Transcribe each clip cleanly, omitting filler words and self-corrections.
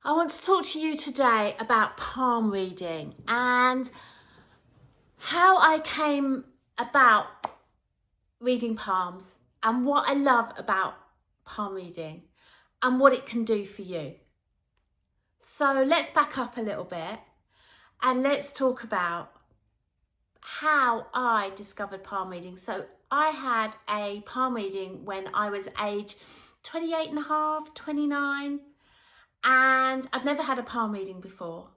I want to talk to you today about palm reading and how I came about reading palms and what I love about palm reading and what it can do for you. So let's back up a little bit and let's talk about how I discovered palm reading. So I had a palm reading when I was age 28 and a half, 29. And I've never had a palm reading before.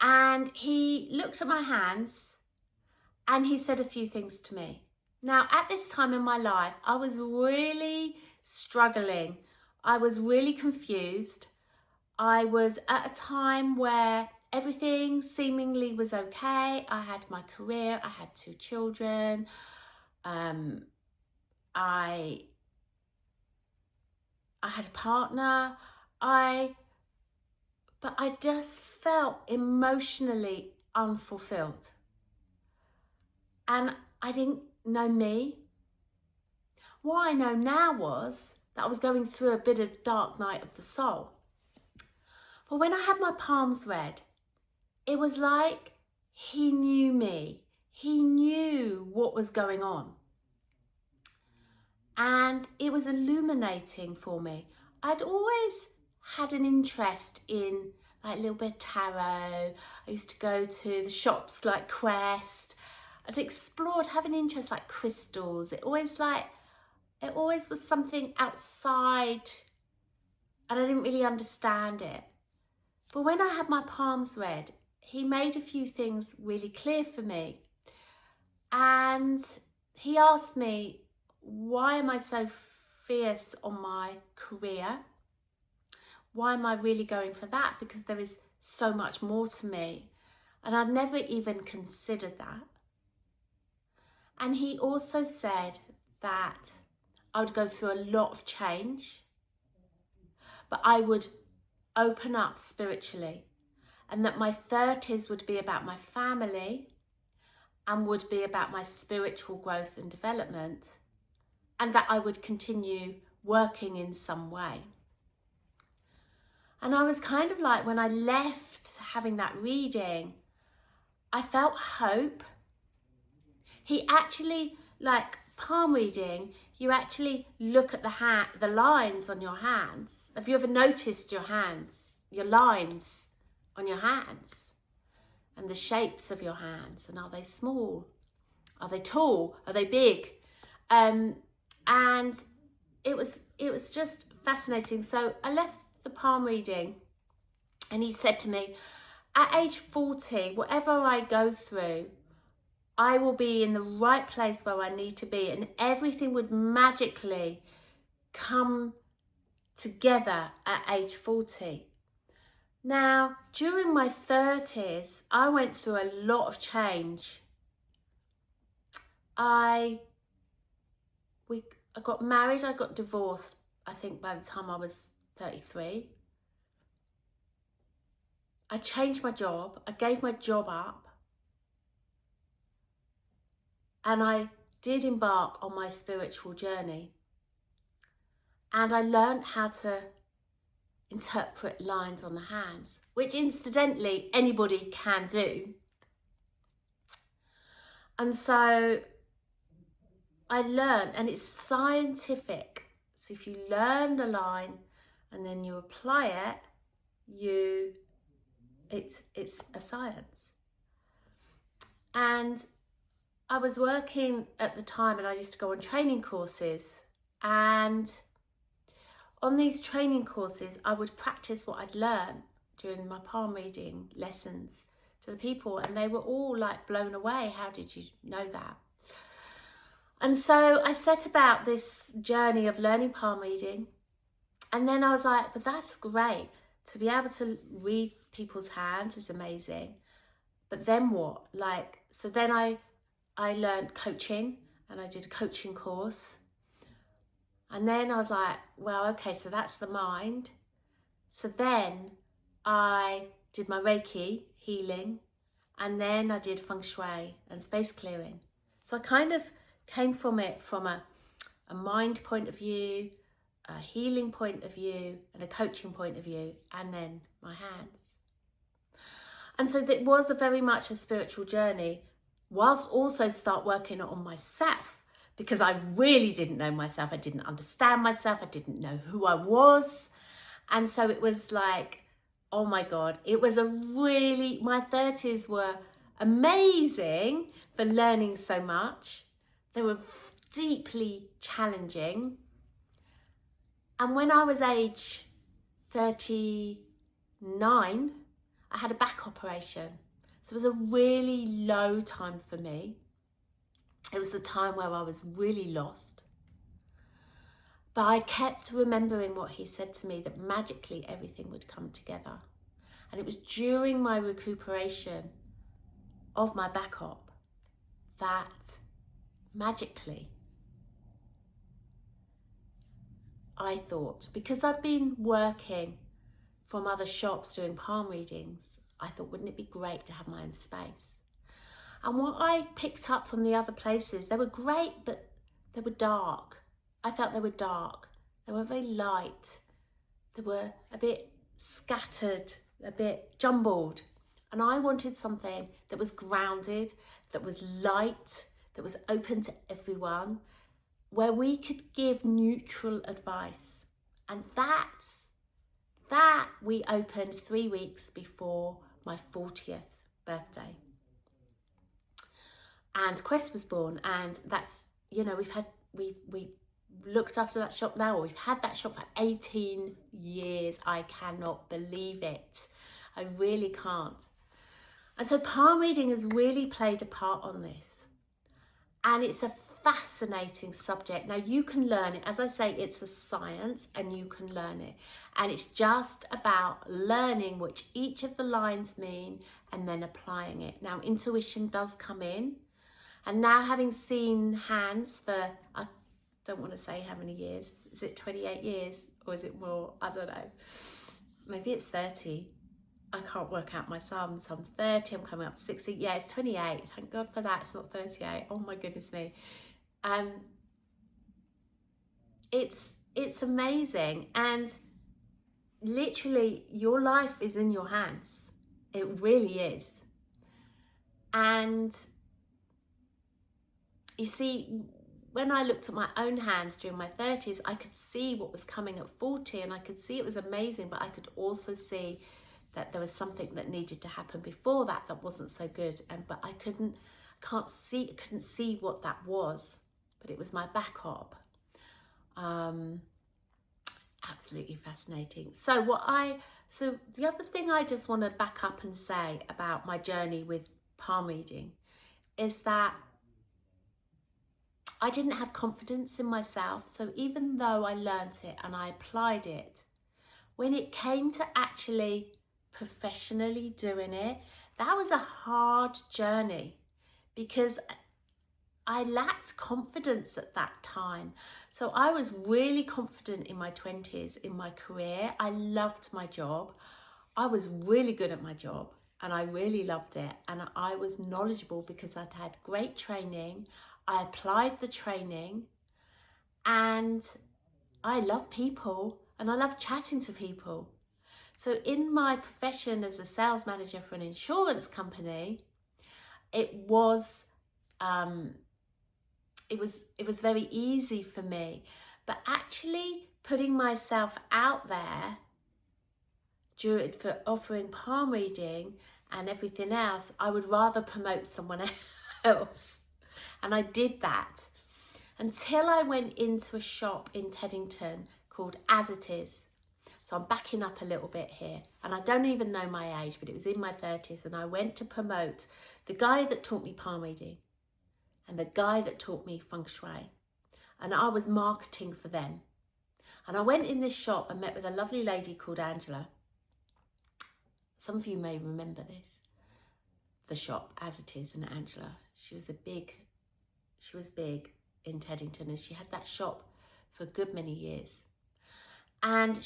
And he looked at my hands and he said a few things to me. Now, at this time in my life, I was really struggling. I was really confused. I was at a time where everything seemingly was okay. I had my career, I had 2 children. I had a partner. But I just felt emotionally unfulfilled. And I didn't know me. What I know now was that I was going through a bit of dark night of the soul. But when I had my palms read, it was like he knew me. He knew what was going on. And it was illuminating for me. I'd always had an interest in like a little bit of tarot. I used to go to the shops like Quest. I'd explored, have an interest like crystals. It always was something outside and I didn't really understand it. But when I had my palms read, he made a few things really clear for me. And he asked me, why am I so fierce on my career? Why am I really going for that? Because there is so much more to me. And I'd never even considered that. And he also said that I would go through a lot of change, but I would open up spiritually, and that my 30s would be about my family and would be about my spiritual growth and development, and that I would continue working in some way. And I was kind of like, when I left having that reading, I felt hope. He actually, like palm reading, you actually look at the lines on your hands. Have you ever noticed your hands, your lines on your hands? And the shapes of your hands, and are they small? Are they tall? Are they big? And it was just fascinating. So I left the palm reading and he said to me, at age 40, whatever I go through, I will be in the right place where I need to be, and everything would magically come together at age 40. Now, during my 30s, I went through a lot of change. I got married, I got divorced, I think by the time I was 33. I changed my job, I gave my job up, and I did embark on my spiritual journey. And I learned how to interpret lines on the hands, which incidentally anybody can do. And so I learned, and it's scientific. So if you learn the line and then you apply it, it's a science. And I was working at the time, and I used to go on training courses, and on these training courses I would practice what I'd learned during my palm reading lessons to the people, and they were all like blown away. How did you know that? And so I set about this journey of learning palm reading, and then I was like, but that's great. To be able to read people's hands is amazing. But then what? So then I learned coaching, and I did a coaching course. And then I was like, well, okay, so that's the mind. So then I did my Reiki healing, and then I did feng shui and space clearing. So I kind of came from it from a mind point of view, a healing point of view and a coaching point of view, and then my hands. And so it was very much a spiritual journey, whilst also start working on myself, because I really didn't know myself. I didn't understand myself. I didn't know who I was. And so it was like, oh my God, it was my 30s were amazing for learning so much. They were deeply challenging. And when I was age 39, I had a back operation. So it was a really low time for me. It was a time where I was really lost. But I kept remembering what he said to me, that magically everything would come together. And it was during my recuperation of my back op that magically I thought, because I'd been working from other shops doing palm readings, I thought, wouldn't it be great to have my own space? And what I picked up from the other places, they were great, but they were dark. I felt they were dark. They weren't very light. They were a bit scattered, a bit jumbled. And I wanted something that was grounded, that was light, that was open to everyone, where we could give neutral advice. And that we opened 3 weeks before my 40th birthday. And Quest was born, and that's, you know, we've looked after that shop now. We've had that shop for 18 years. I cannot believe it. I really can't. And so palm reading has really played a part on this. And it's a fascinating subject. Now you can learn it. As I say, it's a science and you can learn it. And it's just about learning what each of the lines mean and then applying it. Now intuition does come in. And now having seen hands for, I don't want to say how many years. Is it 28 years or is it more? I don't know. Maybe it's 30. I can't work out my sums. I'm 30, I'm coming up to 60. Yeah, it's 28. Thank God for that. It's not 38. Oh my goodness me. It's amazing. And literally your life is in your hands. It really is. And you see, when I looked at my own hands during my 30s, I could see what was coming at 40 and I could see it was amazing, but I could also see that there was something that needed to happen before that wasn't so good. But I couldn't see what that was, but it was my back op. Absolutely fascinating. So the other thing I just want to back up and say about my journey with palm reading is that I didn't have confidence in myself. So even though I learnt it and I applied it, when it came to actually professionally doing it, that was a hard journey because I lacked confidence at that time. So I was really confident in my 20s, in my career. I loved my job. I was really good at my job and I really loved it. And I was knowledgeable because I'd had great training. I applied the training and I love people and I love chatting to people. So in my profession as a sales manager for an insurance company, it was very easy for me. But actually putting myself out there for offering palm reading and everything else, I would rather promote someone else. And I did that until I went into a shop in Teddington called As It Is. So I'm backing up a little bit here. And I don't even know my age, but it was in my 30s. And I went to promote the guy that taught me palm reading and the guy that taught me feng shui. And I was marketing for them. And I went in this shop and met with a lovely lady called Angela. Some of you may remember this. The shop, As It Is, and Angela. She was big in Teddington and she had that shop for a good many years. And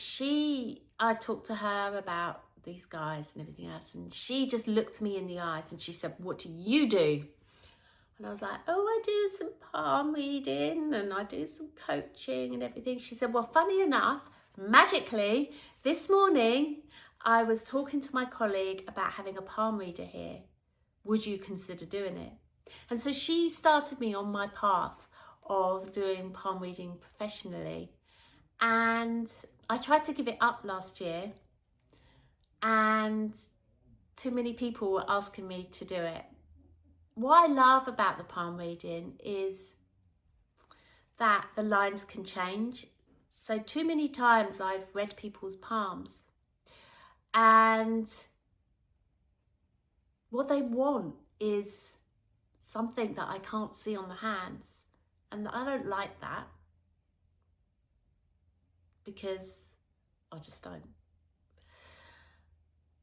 I talked to her about these guys and everything else. And she just looked me in the eyes and she said, "What do you do?" And I was like, oh, I do some palm reading and I do some coaching and everything. She said, well, funny enough, magically, this morning, I was talking to my colleague about having a palm reader here. Would you consider doing it? And so she started me on my path of doing palm reading professionally. And I tried to give it up last year, and too many people were asking me to do it. What I love about the palm reading is that the lines can change. So too many times I've read people's palms and what they want is something that I can't see on the hands. And I don't like that because I just don't.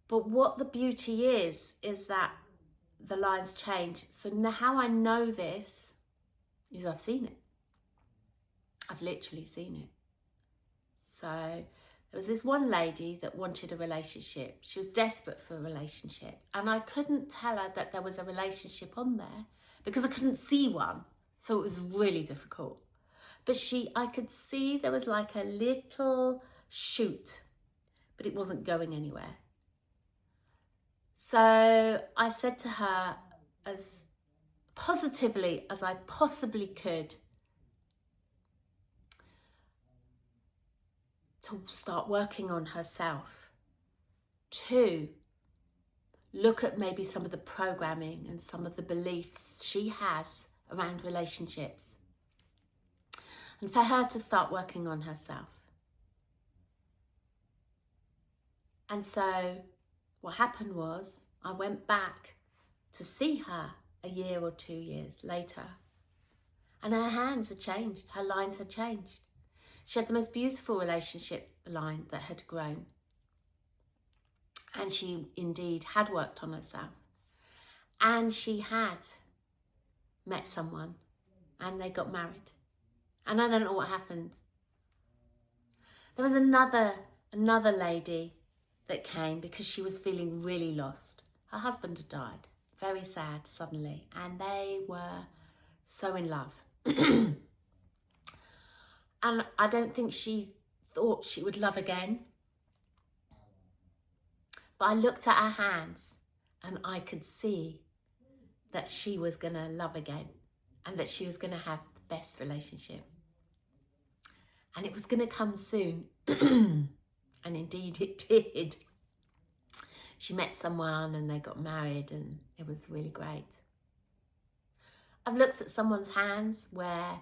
But what the beauty is that the lines change. So now how I know this is I've seen it. I've literally seen it. So there was this one lady that wanted a relationship. She was desperate for a relationship. And I couldn't tell her that there was a relationship on there because I couldn't see one. So it was really difficult. But I could see there was like a little shoot, but it wasn't going anywhere. So I said to her as positively as I possibly could to start working on herself, to look at maybe some of the programming and some of the beliefs she has around relationships, and for her to start working on herself. And so what happened was I went back to see her a year or 2 years later, and her hands had changed, her lines had changed. She had the most beautiful relationship line that had grown. And she indeed had worked on herself. And she had met someone and they got married. And I don't know what happened. There was another lady that came because she was feeling really lost. Her husband had died, very sad suddenly, and they were so in love. And I don't think she thought she would love again. But I looked at her hands and I could see that she was going to love again and that she was going to have the best relationship. And it was going to come soon. And indeed it did. She met someone and they got married and it was really great. I've looked at someone's hands where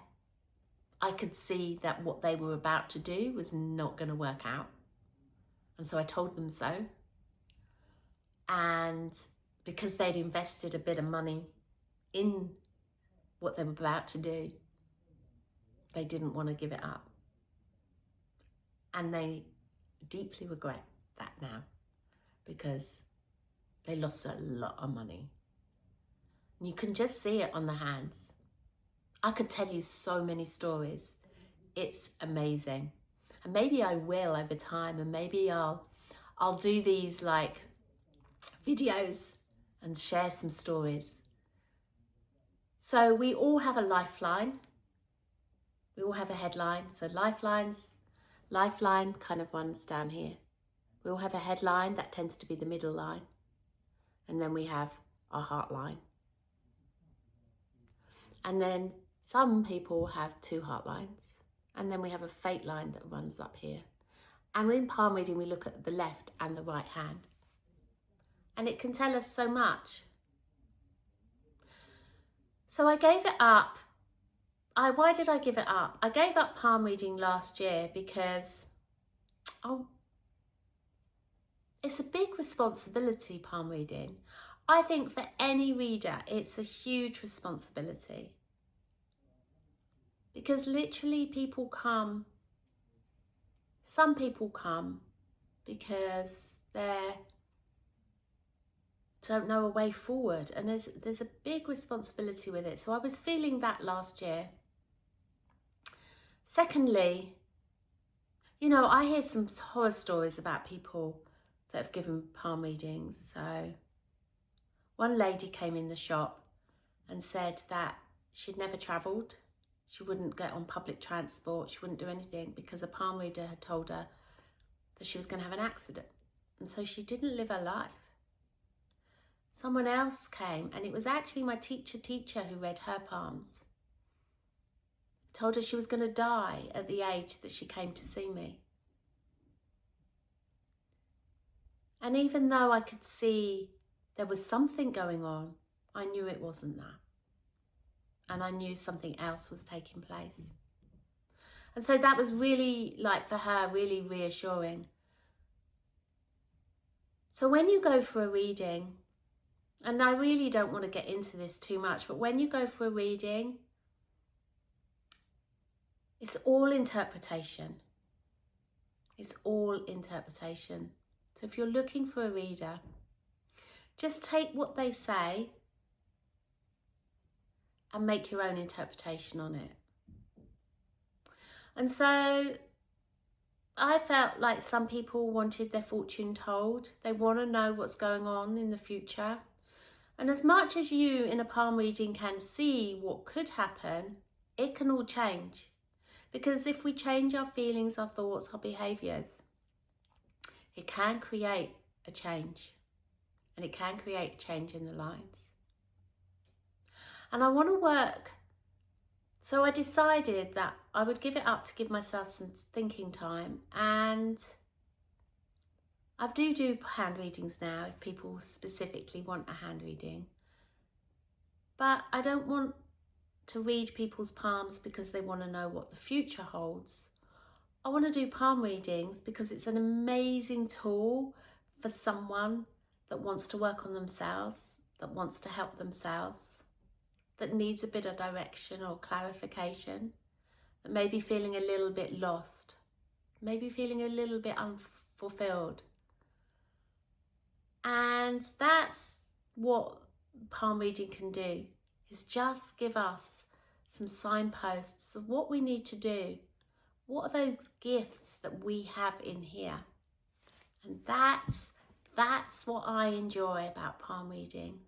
I could see that what they were about to do was not going to work out. And so I told them so. And because they'd invested a bit of money in what they were about to do, they didn't want to give it up. And they deeply regret that now because they lost a lot of money. And you can just see it on the hands. I could tell you so many stories. It's amazing. And maybe I will over time, and maybe I'll do these like videos and share some stories. So we all have a lifeline. We all have a headline. So lifeline kind of runs down here. We all have a headline that tends to be the middle line. And then we have our heart line. And then some people have 2 heart lines. And then we have a fate line that runs up here. And in palm reading, we look at the left and the right hand. And it can tell us so much. So I gave it up. Why did I give it up? I gave up palm reading last year because it's a big responsibility, palm reading. I think for any reader, it's a huge responsibility. Because literally some people come because they don't know a way forward, and there's a big responsibility with it. So I was feeling that last year. Secondly, I hear some horror stories about people that have given palm readings. So one lady came in the shop and said that she'd never travelled. She wouldn't get on public transport. She wouldn't do anything because a palm reader had told her that she was going to have an accident. And so she didn't live her life. Someone else came, and it was actually my teacher who read her palms. Told her she was going to die at the age that she came to see me. And even though I could see there was something going on, I knew it wasn't that. And I knew something else was taking place. And so that was really, like, for her, really reassuring. So when you go for a reading, and I really don't want to get into this too much, but when you go for a reading, it's all interpretation. It's all interpretation. So if you're looking for a reader, just take what they say and make your own interpretation on it. And so I felt like some people wanted their fortune told. They want to know what's going on in the future. And as much as you in a palm reading can see what could happen, it can all change. Because if we change our feelings, our thoughts, our behaviours, it can create a change. And it can create a change in the lines. And I want to work. So I decided that I would give it up to give myself some thinking time. And I do hand readings now if people specifically want a hand reading. But I don't want to read people's palms because they want to know what the future holds. I want to do palm readings because it's an amazing tool for someone that wants to work on themselves, that wants to help themselves, that needs a bit of direction or clarification, that may be feeling a little bit lost, maybe feeling a little bit unfulfilled. And that's what palm reading can do, is just give us some signposts of what we need to do. What are those gifts that we have in here? And that's what I enjoy about palm reading.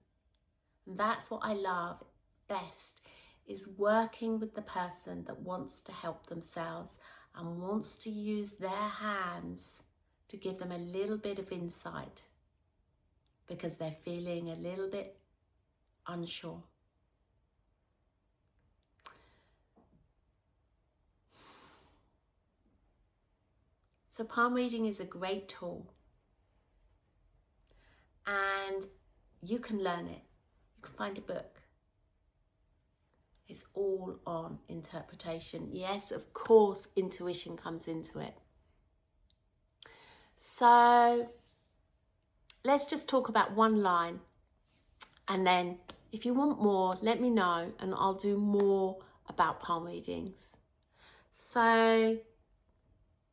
And that's what I love best, is working with the person that wants to help themselves and wants to use their hands to give them a little bit of insight because they're feeling a little bit unsure. So palm reading is a great tool, and you can learn it. You can find a book. It's all on interpretation. Yes, of course, intuition comes into it. So let's just talk about one line, and then if you want more, let me know and I'll do more about palm readings. So,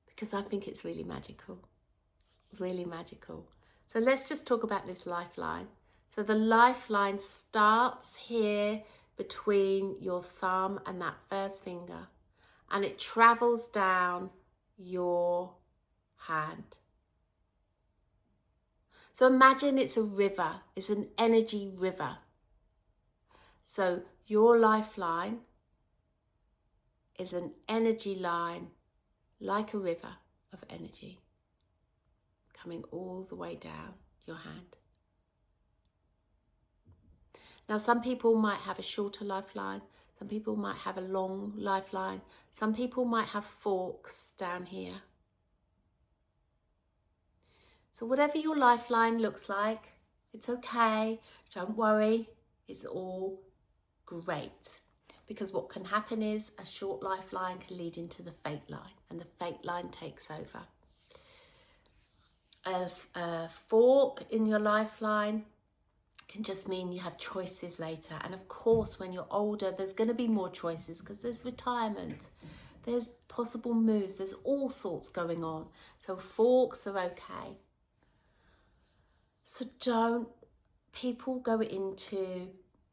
because I think it's really magical, really magical. So let's just talk about this lifeline. So the lifeline starts here between your thumb and that first finger, and it travels down your hand. So imagine it's a river, it's an energy river. So your lifeline is an energy line, like a river of energy, coming all the way down your hand. Now, some people might have a shorter lifeline, some people might have a long lifeline, some people might have forks down here. So whatever your lifeline looks like, it's okay, don't worry, it's all great. Because what can happen is a short lifeline can lead into the fate line, and the fate line takes over. A fork in your lifeline can just mean you have choices later. And of course, when you're older, there's going to be more choices because there's retirement, there's possible moves, there's all sorts going on. So forks are okay. So don't people go into,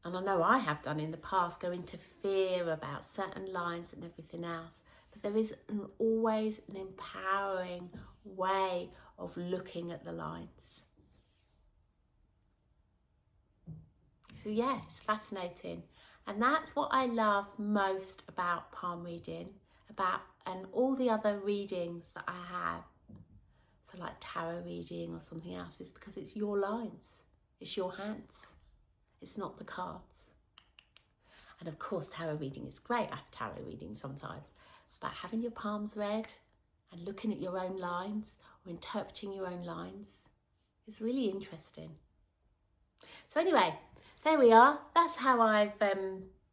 and I know I have done in the past, go into fear about certain lines and everything else. But there is always an empowering way of looking at the lines. So yeah, it's fascinating. And that's what I love most about palm reading, and all the other readings that I have. So like tarot reading or something else, is because it's your lines, it's your hands, it's not the cards. And of course, tarot reading is great. I have tarot reading sometimes, but having your palms read and looking at your own lines or interpreting your own lines is really interesting. So anyway, there we are. That's how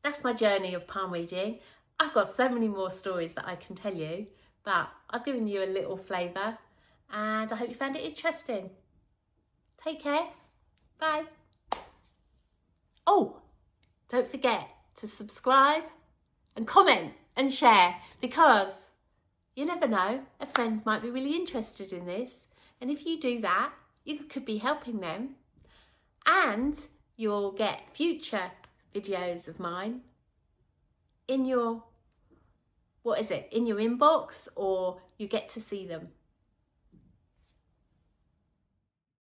that's my journey of palm reading. I've got so many more stories that I can tell you, but I've given you a little flavour and I hope you found it interesting. Take care. Bye. Oh, don't forget to subscribe and comment and share, because you never know, a friend might be really interested in this. And if you do that, you could be helping them, and you'll get future videos of mine in your, in your inbox, or you get to see them.